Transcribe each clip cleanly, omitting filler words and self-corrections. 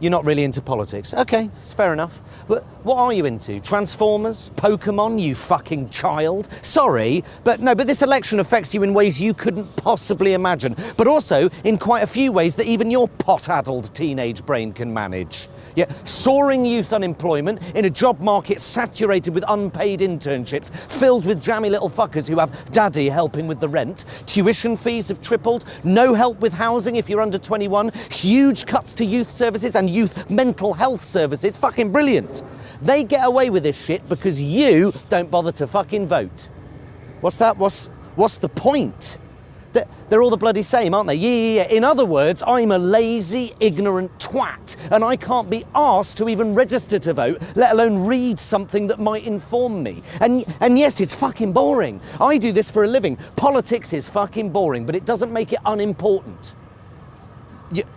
You're not really into politics. Okay, it's fair enough. But what are you into? Transformers? Pokemon, you fucking child? Sorry, but no, but this election affects you in ways you couldn't possibly imagine. But also in quite a few ways that even your pot-addled teenage brain can manage. Yeah, soaring youth unemployment in a job market saturated with unpaid internships, filled with jammy little fuckers who have daddy helping with the rent. Tuition fees have tripled, no help with housing if you're under 21, huge cuts to youth services and youth mental health services. Fucking brilliant. They get away with this shit because you don't bother to fucking vote. What's that? What's the point? They're all the bloody same, aren't they? Yeah. In other words, I'm a lazy, ignorant twat, and I can't be asked to even register to vote, let alone read something that might inform me. And yes, it's fucking boring. I do this for a living. Politics is fucking boring, but it doesn't make it unimportant.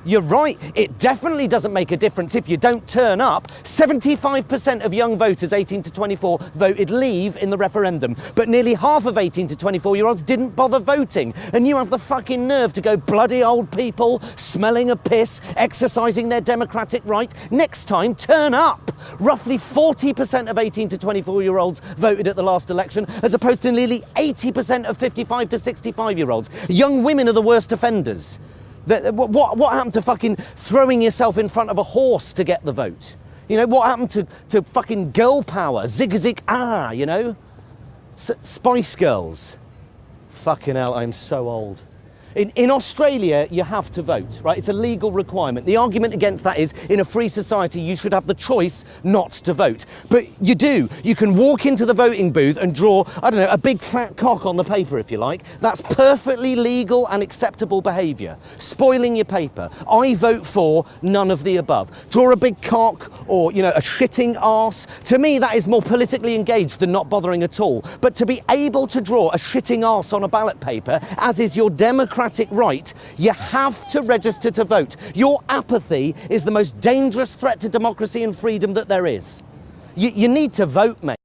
You're right, it definitely doesn't make a difference if you don't turn up. 75% of young voters 18 to 24 voted leave in the referendum, but nearly half of 18 to 24-year-olds didn't bother voting. And you have the fucking nerve to go bloody old people, smelling a piss, exercising their democratic right. Next time, turn up. Roughly 40% of 18 to 24-year-olds voted at the last election, as opposed to nearly 80% of 55 to 65-year-olds. Young women are the worst offenders. What happened to fucking throwing yourself in front of a horse to get the vote? You know, what happened to fucking girl power? Zig, you know? Spice Girls. Fucking hell, I'm so old. In Australia, you have to vote, right? It's a legal requirement. The argument against that is, in a free society, you should have the choice not to vote. But you do. You can walk into the voting booth and draw, I don't know, a big fat cock on the paper, if you like. That's perfectly legal and acceptable behaviour. Spoiling your paper. I vote for none of the above. Draw a big cock or, you know, a shitting arse. To me, that is more politically engaged than not bothering at all. But to be able to draw a shitting arse on a ballot paper, as is your democratic right, you have to register to vote. Your apathy is the most dangerous threat to democracy and freedom that there is. You need to vote, mate.